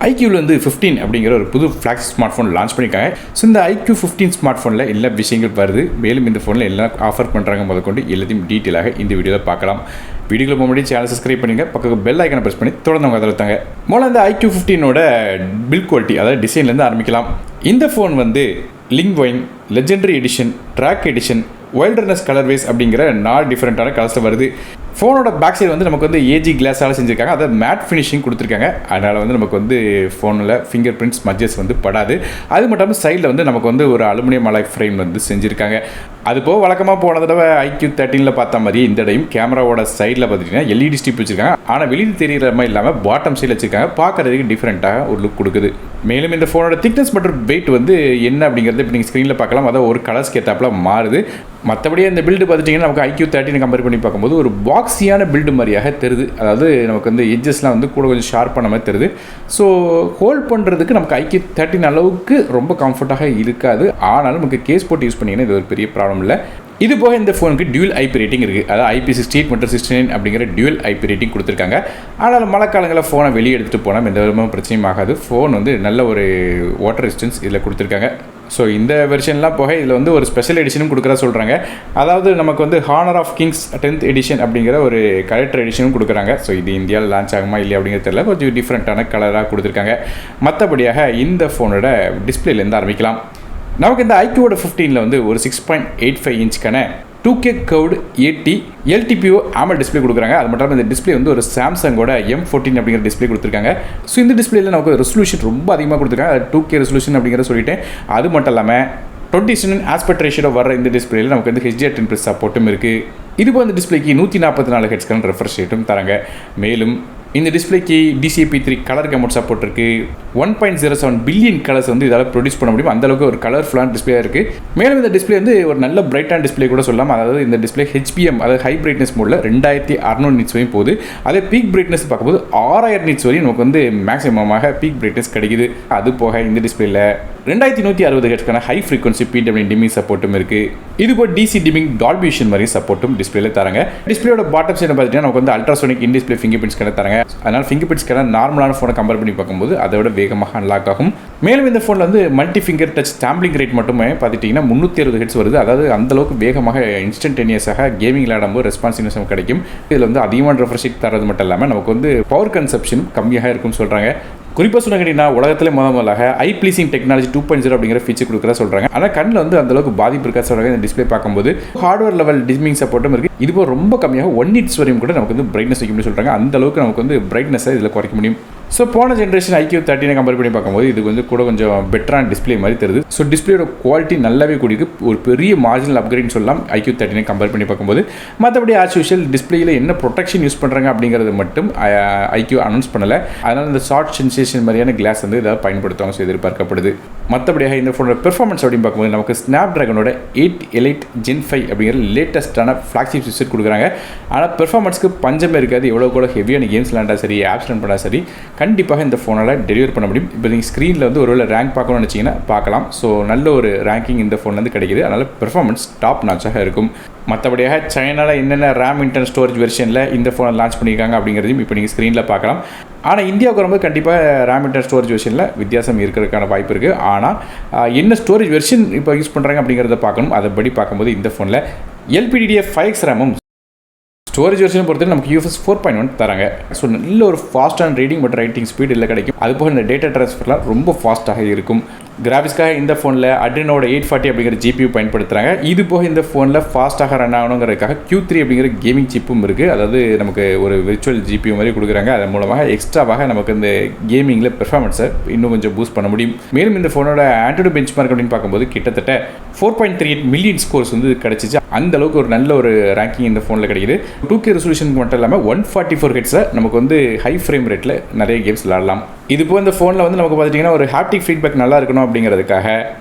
iQOO வந்து 15 அப்படிங்கிற ஒரு புது ஃப்ளாக்ஷிப் ஸ்மார்ட் ஃபோன் லான்ச் பண்ணியிருக்காங்க. ஸோ இந்த iQOO 15 ஸ்மார்ட் ஃபோனில் எல்லா விஷயங்கள் வருது. மேலும் இந்த ஃபோனில் எல்லாம் ஆஃபர் பண்ணுறாங்க முதற்கொண்டு எல்லாத்தையும் டீட்டெயிலாக இந்த வீடியோவில் பார்க்கலாம். வீடியோக்குள்ள முன்னாடி சேனல் சப்ஸ்கிரைப் பண்ணிங்க, பக்கத்துக்கு பெல் ஐக்கனை ப்ரெஸ் பண்ணி தொடர்ந்து அவங்க அதில் தாங்க. முதல்ல இந்த iQOO 15ஓட பில்ட் குவாலிட்டி, அதாவது டிசைன்லேருந்து ஆரம்பிக்கலாம். இந்த ஃபோன் வந்து லிங்க்வைன், legendary edition, track edition, wilderness colourways அப்படிங்கிற 4 டிஃப்ரெண்ட்டான கலர்ஸில் வருது. ஃபோனோட பேக் சைடு வந்து நமக்கு வந்து ஏஜி கிளாஸால் செஞ்சுருக்காங்க, அதை மேட் ஃபினிஷிங் கொடுத்துருக்காங்க. அதனால் வந்து நமக்கு வந்து ஃபோனில் ஃபிங்கர் பிரிண்ட்ஸ் மஜஸ் வந்து படாது. அது மட்டும் இல்லாமல் சைடில் வந்து நமக்கு வந்து ஒரு அலுமினியம் அலாய் ஃப்ரேம் வந்து செஞ்சுருக்காங்க. அது போக வழக்கமாக போன தடவை iQOO 13 பார்த்த மாதிரி இந்த இடையும் கேமராவோட சைடில் பார்த்துட்டிங்கன்னா எல்இடி ஸ்டிப் வச்சுருக்காங்க. ஆனால் வெளியில் தெரிகிற மாதிரி இல்லாமல் பாட்டம் சைடில் வச்சுருக்காங்க. பார்க்குறதுக்கு டிஃப்ரெண்ட்டாக ஒரு லுக் கொடுக்குது. மேலும் இந்த ஃபோனோட திக்னஸ் மற்றும் வெயிட் வந்து என்ன அப்படிங்கிறது இப்போ நீங்கள் ஸ்க்ரீனில் பார்க்கலாம். அதாவது ஒரு கலர்ஸ்க்கு ஏற்றாப்புல மாறுது. மற்றபடி அந்த பில்டு பார்த்துட்டிங்கன்னா நமக்கு iQOO 13 கம்பேர் பண்ணி பார்க்கும்போது ஒரு பாக்ஸியான பில்டு மாதிரியாக தெரியுது. அதாவது நமக்கு வந்து எட்ஜஸ்லாம் வந்து கூட கொஞ்சம் ஷார்ப்பான மாதிரி தெரியுது. ஸோ ஹோல்ட் பண்ணுறதுக்கு நமக்கு iQOO 13 அளவுக்கு ரொம்ப கம்ஃபர்ட்டாக இருக்காது. ஆனாலும் நமக்கு கேஸ் போட்டு யூஸ் பண்ணிங்கன்னா இது ஒரு பெரிய ப்ராப்ளம் இல்லை. இது போக இந்த ஃபோனுக்கு டியூல் ஐபி ரேட்டிங் இருக்குது. அதாவது IP68 மற்றும் 69 அப்படிங்கிற டியூல் ஐபி ரேட்டிங் கொடுத்துருக்காங்க. ஆனால் மழை காலங்களில் ஃபோனை வெளியே எடுத்துகிட்டு போனால் எந்த விதமான பிரச்சனையும் ஆகாது. ஃபோன் வந்து நல்ல ஒரு வாட்டர் ரெசிஸ்டன்ஸ் இதில் கொடுத்துருக்காங்க. ஸோ இந்த வெர்ஷன்லாம் போக இதில் வந்து ஒரு ஸ்பெஷல் எடிஷனும் கொடுக்குறா சொல்கிறாங்க. அதாவது நமக்கு வந்து honour of Kings 10th edition அப்படிங்கிற ஒரு கலெக்டர் எடிஷனும் கொடுக்குறாங்க. ஸோ இது இந்தியாவில் லான்ச் ஆகுமா இல்லையா அப்படிங்கிறது தெரியல. கொஞ்சம் டிஃப்ரெண்ட்டான கலராக கொடுத்துருக்காங்க. மற்றபடியாக இந்த ஃபோனோட டிஸ்பிளேலேருந்து ஆரம்பிக்கலாம். நமக்கு இந்த iQOO 15 வந்து ஒரு 6.85 இன்ச்சுக்கான 2K curved 80 LTPO AMOLED display கொடுக்குறாங்க. அது மட்டும் இல்லாமல் இந்த டிஸ்பிளே வந்து ஒரு சாம்சங்கோட M14 அப்படிங்கிற டிஸ்பிளே கொடுத்துருக்காங்க. ஸோ இந்த டிஸ்பிளேல நமக்கு ரெசல்யூஷன் ரொம்ப அதிகமாக கொடுத்துருக்காங்க. 2K ரெசல்யூஷன் அப்படிங்கிற சொல்லிட்டேன். அது மட்டும் இல்லாமல் 27 ஆஸ்பெக்ட் ரேஷியோட வர இந்த டிஸ்பிளேல நமக்கு வந்து HDR10+ சப்போர்ட்டும் இருக்குது. இது போல் இந்த டிஸ்பிளேக்கு 144 ஹெர்ட்ஸ்க்கான ரெஃப்ரெஷ் ரேட்டும் தராங்க. மேலும் இந்த டிஸ்பிளேக்கு DCI-P3 கலர் கமோட் சப்போர்ட் இருக்குது. 1.07 பில்லியன் கலர்ஸ் வந்து இதால் ப்ரொடியூஸ் பண்ண முடியும். அந்தளவுக்கு ஒரு கலர்ஃபுல்லான டிஸ்பிளேயாக இருக்குது. மேலும் இந்த டிஸ்பிளே வந்து ஒரு நல்ல பிரைட்டான டிஸ்பிளே கூட சொல்லலாம். அதாவது இந்த டிஸ்பிளே HBM, அதாவது ஹை பிரைட்னஸ் மோடில் 2600 நிட்ஸ் வரையும் போகுது. அதே பீக் பிரைட்னஸ் பார்க்கும்போது 6000 நிட்ஸ் வரையும் நமக்கு வந்து மேக்ஸிமமாக பீக் பிரைட்னஸ் கிடைக்குது. அது போக இந்த டிஸ்பிளேல 2160 ஹெர்ட்ஸ்க்கான ஹை ஃப்ரீக்வன்சி PWM டிமிங் சப்போர்ட்டும் இருக்குது. இது போல் DC டிமிங் டால்பி விஷன் மாதிரி சப்போர்ட்டும் டிஸ்பிளேல தராங்க. டிஸ்பிளேயோட பாட்டம் சைடு பார்த்துட்டீங்கன்னா நமக்கு வந்து ultrasonic in display finger print scanner தராங்க. அதனால் ஃபிங்கர் பிரிண்ட் ஸ்கேனர் நார்மலான ஃபோனை கம்பேர் பண்ணி பார்க்கும்போது அதை விட வேகமாக அன்லாக் ஆகும். மேலும் இந்த ஃபோனில் வந்து மல்டி ஃபிங்கர் டச் ஸ்டாம்பிளிங் ரேட் மட்டுமே பார்த்துட்டிங்கன்னா 360 ஹெர்ட்ஸ் வருது. அதாவது அந்தளவுக்கு வேகமாக இன்ஸ்டன்டேனியஸாக கேமிங் விளையாடும்போது ரெஸ்பான்சிவ்னஸ் கிடைக்கும். இதில் வந்து அதிகமான ரெஃப்ரெஷ் தரது மட்டும் இல்லாமல் நமக்கு வந்து பவர் கன்சப்ஷன் கம்மியாக இருக்கும்னு சொல்கிறாங்க. குறிப்பாக சொன்ன கேட்டிங்கன்னா உலகத்தில் முதலாக ஐ ப்ளீசிங் டெக்னாலஜி 2.0 அப்படிங்கிற ஃபீச்சர் கொடுக்குறா சொல்கிறாங்க. ஆனால் கண்ணில் வந்து அந்தளவுக்கு பாதிப்பு இருக்கா சொல்கிறாங்க. இந்த டிஸ்பிளே பார்க்கும்போது ஹார்ட்வேர் லெவல் டிமிங் சப்போர்ட்டும் இருக்குது. இது போல் ரொம்ப கம்மியாக 1 nits வரையும் கூட நமக்கு வந்து பிரைட்னஸ் வைக்க முடியும் சொல்கிறாங்க. அந்தளவுக்கு நமக்கு வந்து பிரைட்னஸை இதில் குறைக்க முடியும். ஸோ போன ஜென்ரேஷன் iQOO 13 கம்பேர் பண்ணி பார்க்கும்போது இது வந்து கூட கொஞ்சம் பெட்டரான டிஸ்பிளே மாதிரி தெரியுது. ஸோ டிஸ்பிளேயோட குவாலிட்டி நல்லாவே கூடியிருக்கு. ஒரு பெரிய மார்ஜினல் அப்கிரேட்னு சொல்லலாம் iQOO 13 கம்பேர் பண்ணி பார்க்கும்போது. மற்றபடி ஆஸ் யூஷுவல் டிஸ்பிளேயில் என்ன ப்ரொடெக்ஷன் யூஸ் பண்ணுறாங்க அப்படிங்கிறது மட்டும் iQOO அனௌன்ஸ் பண்ணலை. அதனால் இந்த ஷார்ட் சென்சேஷன் மாதிரியான கிளாஸ் வந்து இதை பயன்படுத்துவாங்க. ஸோ எதிர்பார்க்கப்படுது. மற்றபடியாக இந்த ஃபோனோட பெர்ஃபார்மன்ஸ் அப்படின்னு பார்க்கும்போது நமக்கு ஸ்னாப்ட்ராகனோட 8 Elite Gen 5 அப்படிங்கிற லேட்டஸ்ட்டான ஃப்ளாக்ஷிப் சிப்செட் கொடுக்குறாங்க. ஆனால் பெர்ஃபார்மன்ஸ்க்கு பஞ்சமே இருக்காது. எவ்வளோ கூட ஹெவியான கேம்ஸ் விளாண்டா சரி, ஆப்ஸ் ரன் பண்ணால் சரி, கண்டிப்பாக இந்த ஃபோனால் டெலிவர் பண்ண முடியும். இப்போ நீங்கள் ஸ்க்ரீனில் வந்து ஒருவேளை ரேங்க் பார்க்கணும்னு நினச்சிங்கன்னா பார்க்கலாம். ஸோ நல்ல ஒரு ரேங்கிங் இந்த ஃபோன்லேருந்து கிடைக்குது. அதனால் பெர்ஃபார்மன்ஸ் டாப் நாச்சாக இருக்கும். மற்றபடியாக சைனாவில் என்னென்ன ரேம் இன்டர்னல் ஸ்டோரேஜ் வெர்ஷனில் இந்த ஃபோனை லான்ச் பண்ணியிருக்காங்க அப்படிங்கிறதையும் இப்போ நீங்கள் ஸ்க்ரீனில் பார்க்கலாம். ஆனால் இந்தியாவுக்கு வரும்போது கண்டிப்பாக ரேம் இன்டர்னல் ஸ்டோரேஜ் வெர்ஷனில் வித்தியாசம் இருக்கிறதுக்கான வாய்ப்பு இருக்குது. ஆனால் என்ன ஸ்டோரேஜ் வெர்ஷன் இப்போ யூஸ் பண்ணுறாங்க அப்படிங்கிறத பார்க்கணும். அதைப்படி பார்க்கும்போது இந்த ஃபோனில் LPDDR5X ரேமும் ஸ்டோரேஜ் வெர்ஷன் பொறுத்தவரை நமக்கு UFS 4.1 தராங்க. ஸோ நல்ல ஒரு ஃபாஸ்டான ரீடிங் மற்றும் ரைட்டிங் ஸ்பீட் இல்லை கிடைக்கும். அதுபோக இந்த டேட்டா ட்ரான்ஸ்ஃபர்லாம் ரொம்ப ஃபாஸ்ட்டாக இருக்கும். கிராஃபிக்ஸ்க்காக இந்த ஃபோனில் Adrenoட 840 அப்படிங்கிற GPU பயன்படுத்துகிறாங்க. இது போக இந்த ஃபோனில் ஃபாஸ்ட்டாக ரன் ஆகணுங்கிறதுக்காக Q3 அப்படிங்கிற கேமிங் சிப்பும் இருக்குது. அதாவது நமக்கு ஒரு விர்ச்சுவல் GPU மாதிரி கொடுக்குறாங்க. அதன் மூலமாக எக்ஸ்ட்ராவாக நமக்கு இந்த கேமிங்கில் பெர்ஃபார்மன்ஸை இன்னும் கொஞ்சம் பூஸ்ட் பண்ண முடியும். மேலும் இந்த ஃபோனோட ஆண்ட்ராய்டு பெஞ்ச் மார்க் அப்படின்னு பார்க்கும்போது கிட்டத்தட்ட 4.38 மில்லியன் ஸ்கோர்ஸ் வந்து கிடச்சிச்சு. அந்த அளவுக்கு ஒரு நல்ல ஒரு ரேங்கிங் இந்த ஃபோனில் கிடைக்குது. 2K ரெசல்யூஷனுக்கு மட்டும் இல்லாமல் 144 ஹெர்ட்ஸில் நமக்கு வந்து ஹை ஃப்ரேம் ரேட்டில் நிறைய கேம்ஸ் விளாடலாம். இது போல் இந்த ஃபோனில் வந்து நமக்கு பார்த்துட்டிங்கன்னா ஒரு ஹாப்டிக் ஃபீட்பேக் நல்லா இருக்கணும் அப்படிங்கிறதுக்காக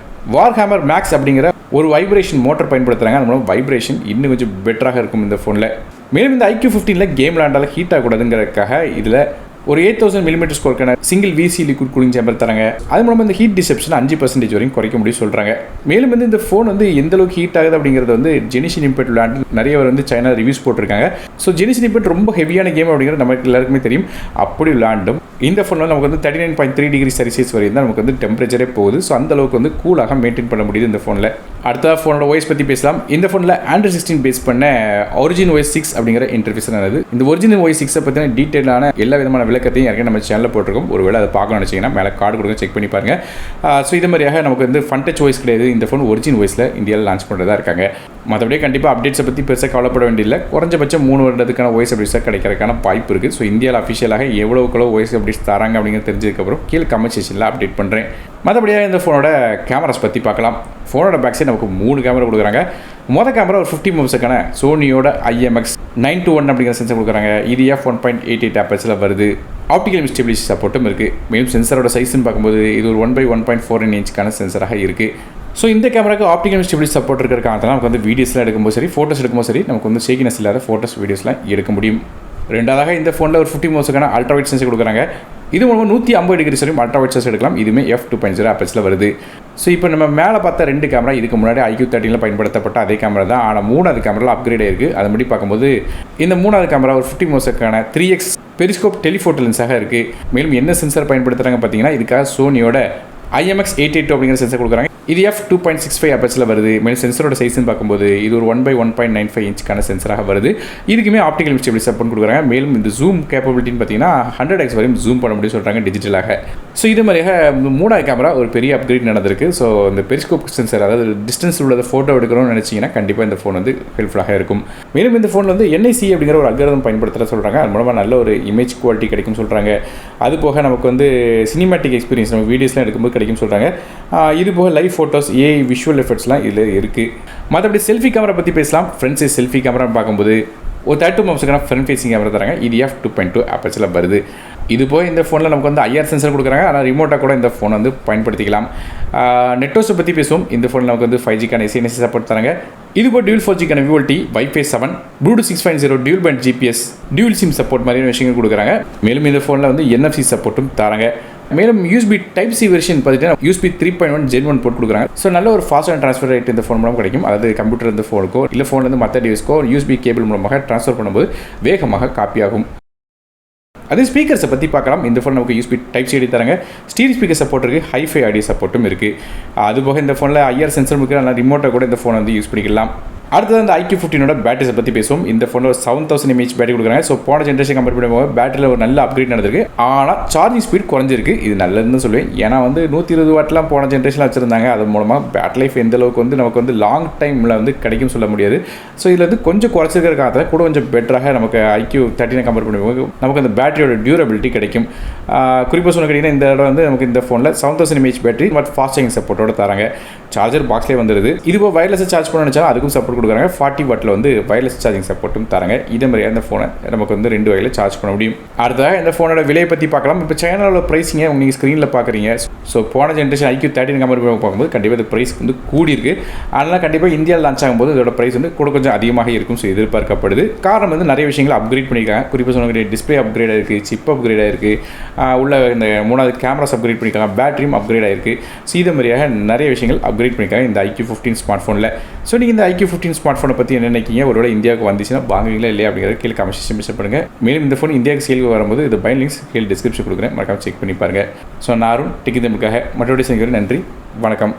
வார்ஹேமர் மேக்ஸ் அப்படிங்கிற ஒரு வைப்ரேஷன் மோட்டர் பயன்படுத்துகிறாங்க. அது மூலம் வைப்ரேஷன் இன்னும் கொஞ்சம் பெட்டராக இருக்கும் இந்த ஃபோனில். மேலும் இந்த iQOO 15 கேம் விளாண்டாலும் ஹீட் ஆகக்கூடாதுங்கிறதுக்காக இதில் ஒரு 8000 mm ஸ்கோருக்கான single VC liquid cooling chamber தராங்க. அது மூலமாக இந்த ஹீட் டிசெப்ஷன் 5% வரையும் குறைக்க முடியும் சொல்கிறாங்க. மேலும் வந்து இந்த ஃபோன் வந்து எந்த அளவுக்கு ஹீட் ஆகுது அப்படிங்கிறது வந்து ஜெனிஷன் இம்பேக்ட் விளையாண்டு நிறைய பேர் வந்து சைனா ரிவ்யூஸ் போட்டிருக்காங்க. ஸோ ஜெனிஷன் இம்பேக்ட் ரொம்ப ஹெவியான கேம் அப்படிங்கிறது நமக்கு எல்லாருக்குமே தெரியும். அப்படி விளையாண்டும் இந்த ஃபோனில் நமக்கு வந்து 39.3 டிகிரி செல்சியஸ் வரையும் தான் நமக்கு வந்து டெம்பரேச்சரே போகுது. ஸோ அந்த அளவுக்கு வந்து கூலாக மெயின்டைன் பண்ண முடியுது இந்த ஃபோனில். அடுத்த ஃபோனோட OS பற்றி பேசலாம். இந்த ஃபோனில் Android 16 பேஸ் பண்ண ஒரிஜின் OS 6 அப்படிங்கிற இன்டர்ஃபேஸ் ஆனது. இந்த ஒரிஜினல் OS 6 பற்றின டீட்டெயிலான எல்லா விதமான விளக்கத்தையும் ஏற்கனவே நம்ம சேனலில் போட்டிருக்கோம். ஒருவேளை அதை பார்க்கணும்னு நினச்சிங்கன்னா மேலே கார்டு கொடுங்க, செக் பண்ணி பாருங்க. ஸோ இது மாதிரியாக நமக்கு வந்து ஃபன் டச் OS கிடையாது. இந்த ஃபோன் ஒரிஜின் OSல இந்தியாவில் லான்ச் பண்ணுறதா இருக்காங்க. மற்றபடியே கண்டிப்பாக அப்டேட்ஸை பற்றி பெருசாக கவலைப்பட வேண்டியதில்லை. குறைஞ்சபட்சம் 3 வருடத்துக்கான OS அப்டேட்ஸாக கிடைக்கிறதுக்கான வாய்ப்பு இருக்குது. ஸோ இந்தியாவில் அஃபிஷியலாக எவ்வளோக்குள்ள OS அப்டேட்ஸ் தராங்க அப்படிங்கிறது தெரிஞ்சதுக்கப்புறம் கீழே கமெண்ட் செக்ஷனில் அப்டேட் பண்ணுறேன். மற்றபடியாக இந்த ஃபோனோட கேமராஸ் பற்றி பார்க்கலாம். ஃபோனோட பேக் சைடு நமக்கு 3 கேமரா கொடுக்குறாங்க. மொதல் கேமரா ஒரு 50 மெகாபிக்சலுக்கான சோனியோட IMX 921 அப்படிங்கிற சென்சர் கொடுக்குறாங்க. இது f1.88 ஆப்பர்ச்சரில் வருது. ஆப்டிகல் ஸ்டெபிலிட்டி சப்போர்ட்டும் இருக்குது. மேலும் சென்சரோட சைஸ்ன்னு பார்க்கும்போது இது ஒரு 1/1.49 இன்ச்சுக்கான சென்சராக இருக்குது. ஸோ இந்த கேமராக்கு ஆப்டிகல் ஸ்டெபிலிட்டி சப்போர்ட் இருக்கிற காரணத்தினால நமக்கு வந்து வீடியோஸ்லாம் எடுக்கும்போது சரி, ஃபோட்டோஸ் எடுக்கும்போது சரி, நமக்கு வந்து ஷேக்கினஸ் இல்லாத ஃபோட்டோஸ் வீடியோஸ்லாம் எடுக்க முடியும். ரெண்டாவதாக இந்த ஃபோனில் ஒரு 50 மெகாபிக்சலுக்கான அல்ட்ரா வைட் சென்சர் கொடுக்குறாங்க. இது மூலமாக 150 டிகிரி வரையும் அல்ட்ரா வைட் சென்சர் எடுக்கலாம். இதுவுமே f2.0 ஆப்பர்ச்சரில் வருது. ஸோ இப்போ நம்ம மேலே பார்த்த 2 கேமரா இதுக்கு முன்னாடி iQOO 13 பயன்படுத்தப்பட்ட அதே கேமரா தான். ஆனால் 3வது கேமராவில் அப்கிரேட் ஆயிருக்கு. அதுபடி பார்க்கும்போது இந்த 3வது கேமரா ஒரு 50 மெகாபிக்சலுக்கான 3x பெரிஸ்கோப் டெலிஃபோட்டோ லென்ஸாக இருக்குது. மேலும் என்ன சென்சர் பயன்படுத்துகிறாங்க பார்த்தீங்கன்னா, இதுக்காக சோனியோட IMX 882 அப்படிங்கிற சென்சர் கொடுக்குறாங்க. இது f2.65 ஆப்பர்ச்சரில் வருது. மேலும் சென்சரோட சைஸ்ன்னு பார்க்கும்போது இது ஒரு 1/1.95 இன்ச்சுக்கான சென்சராக வருது. இதுக்குமே ஆப்டிகல் ஸ்டெபிலிட்டி சப்போர்ட் கொடுக்குறாங்க. மேலும் இந்த ஜூம் கேப்பபிலிட்டின்னு பார்த்தீங்கன்னா 100x வரையும் ஜூம் பண்ண முடியும் சொல்கிறாங்க டிஜிட்டலாக. ஸோ இது மாதிரியாக 3வது கேமரா ஒரு பெரிய அப்கிரேட் நடந்திருக்கு. ஸோ இந்த பெரிஸ்கோப் சென்சர், அதாவது டிஸ்டன்ஸ் உள்ளதை ஃபோட்டோ எடுக்கணும்னு நினச்சிங்கன்னா கண்டிப்பாக இந்த ஃபோன் வந்து ஹெல்ப்ஃபுல்லாக இருக்கும். மேலும் இந்த ஃபோனில் வந்து NIC அப்படிங்கிற ஒரு அல்காரிதம் பயன்படுத்துகிற சொல்கிறாங்க. அது மூலமாக நல்ல ஒரு இமேஜ் குவாலிட்டி கிடைக்கும் சொல்கிறாங்க. அது போக நமக்கு வந்து சினிமேட்டிக் எக்ஸ்பீரியன்ஸ் நம்ம வீடியோஸ்லாம் எடுக்கும்போது கிடைக்கும் சொல்கிறாங்க. இது போக லைவ் ஃபோட்டோஸ், AI விஷுவல் எஃபெக்ட்ஸ்லாம் இதில் இருக்குது. மற்றபடி செல்ஃபி கேமரா பற்றி பேசலாம். ஃப்ரண்ட் சைஸ் செல்ஃபி கேமரான்னு பார்க்கும்போது ஒரு 32 மெகாபிக்சலுக்கான ஃப்ரண்ட் ஃபேசிங் கேமரா தராங்க. இது f2.2 ஆப்பர்ச்சரில் வருது. இது போய் இந்த ஃபோனில் நமக்கு வந்து IR சென்சர் கொடுக்குறாங்க. ஆனால் ரிமோட்டாக கூட இந்த ஃபோன் வந்து பயன்படுத்திக்கலாம். நெட்வொர்க்ஸை பற்றி பேசுவோம். இந்த ஃபோனில் நமக்கு வந்து 5Gக்கான SMS சப்போர்ட் தராங்க. இது போய் டியூல் 4Gக்கான VoLTE, Wi-Fi 7, Bluetooth 6.0, dual band GPS, dual sim support மாதிரியான விஷயங்கள் கொடுக்குறாங்க. மேலும் இந்த ஃபோனில் வந்து NFC சப்போர்ட்டும் தராங்க. மேலும் USB Type-C வெர்ஷன் பார்த்தீங்கன்னா USB 3.1 Gen 1 போட்டு கொடுக்குறாங்க. ஸோ நல்ல ஒரு ஃபாஸ்ட் அண்ட் ட்ரான்ஸ்ஃபர் ரேட் இந்த ஃபோன் மூலம் கிடைக்கும். அதாவது கம்ப்யூட்டர் இந்த ஃபோனுக்கோ இல்லை ஃபோன்லேருந்து மற்ற டிவைஸ்க்கோ USB கேபிள் மூலமாக ட்ரான்ஸ்ஃபர் பண்ணும்போது வேகமாக காப்பி ஆகும். அதே ஸ்பீக்கர்ஸை பற்றி பார்க்கலாம். இந்த ஃபோன் நமக்கு USB Type-C தராங்க. ஸ்டீரியோ ஸ்பீக்கர் சப்போர்ட் இருக்குது. ஹைஃபை ஆடியோ சப்போர்ட்டும் இருக்குது. அதுபோக இந்த ஃபோனில் IR சென்சர் முக்கிய நல்லா ரிமோட்டை கூட இந்த ஃபோன் வந்து யூஸ் பண்ணிக்கலாம். அடுத்தது அந்த iQOO 15ஓட பேட்டரிஸை பற்றி பேசுவோம். இந்த ஃபோனில் 7000 mAh பேட்டரி கொடுக்குறாங்க. ஸோ போன ஜென்ரேஷன் கம்பேர் பண்ணும்போது பேட்டரியில் ஒரு நல்ல அப்கிரேட் நடந்திருக்கு. ஆனால் சார்ஜிங் ஸ்பீட் குறைஞ்சிருக்கு. இது நல்லதுன்னு சொல்லுவேன். ஏன்னா வந்து 120 வாட்லாம் போன ஜென்ரேஷனில் வச்சுருந்தாங்க. அது மூலமாக பேட்டரி லைஃப் எந்த அளவுக்கு வந்து நமக்கு வந்து லாங் டைமில் வந்து கிடைக்கும் சொல்ல முடியாது. ஸோ இதில் வந்து கொஞ்சம் குறைச்சிருக்கிற காலத்தில் கூட கொஞ்சம் பெட்டராக நமக்கு iQOO 13 கம்பேர் பண்ணும்போது நமக்கு அந்த பேட்டரியோட டியூரபிலிட்டி கிடைக்கும். குறிப்பாக சொல்ல கேட்டிங்கன்னா இந்த இடம் வந்து நமக்கு இந்த ஃபோனில் 7000 mAh battery but fast charging சப்போர்ட்டோட தராங்க. சார்ஜர் பாக்ஸ்லேயே வந்துடுது. இதுபோ வயர்லெஸ் சார்ஜ் பண்ண நினச்சாலும் அதுக்கும் சப்போர்ட் கொடுக்குறாங்க. 40 வாட்டில் வந்து வயர்லெஸ் சார்ஜிங் சப்போர்ட்டும் தராங்க. இதே மாதிரி அந்த ஃபோனை நமக்கு வந்து 2 வகையில் சார்ஜ் பண்ண முடியும். அடுத்ததாக இந்த ஃபோனோட விலையை பற்றி பார்க்கலாம். இப்போ சைனாவோட ப்ரைஸிங்க நீங்கள் ஸ்க்ரீனில் பார்க்குறீங்க. ஸோ போன ஜென்ரேஷன் iQOO 13 கம்பேர் பார்க்கும்போது கண்டிப்பாக இந்த ப்ரைஸ் வந்து கூடியிருக்கு. அதனால் கண்டிப்பாக இந்தியாவில் லான்ச் ஆகும்போது இதோட ப்ரைஸ் வந்து கூட கொஞ்சம் அதிகமாக இருக்கும். ஸோ எதிர்பார்க்கப்படுது. காரணம் வந்து நிறைய விஷயங்கள் அப்கிரேட் பண்ணியிருக்காங்க. குறிப்பாக சொன்ன டிஸ்பிளே அப்கிரேட் ஆகிருக்கு, சிப் அப்கிரேட் ஆகிருக்கு, உள்ள இந்த 3வது கேமராஸ் அப்கிரேட் பண்ணியிருக்காங்க, பேட்டரியும் அப்கிரேட் ஆகிருக்கு. ஸோ இது மாதிரியாக நிறைய விஷயங்கள் அப்கிரேட் பண்ணியிருக்காங்க இந்த iQOO 15 ஸ்மார்ட் ஃபோனில். ஸோ நீங்கள் இந்த iQOO 15 ஸ்மார்ட் ஃபோனை பற்றி என்ன நினைக்கிங்க? ஒருவேளை இந்தியாவுக்கு வந்துச்சுன்னா வாங்குவீங்களா இல்லையா அப்படிங்கிறத கீழே கமெண்ட் செக்ஷன் மென்ஷன் பண்ணுங்கள். மேலும் இந்த ஃபோன் இந்தியாவுக்கு சேலுக்கு வரும்போது இது பை லிங்க்ஸ் கீழே டிஸ்கிரிப்ஷன் கொடுக்குறேன். மறக்காம செக் பண்ணி பாருங்கள். ஸோ நான் அருண் டெக் தமிழுக்காக மற்றபடி செய்கிறேன். நன்றி, வணக்கம்.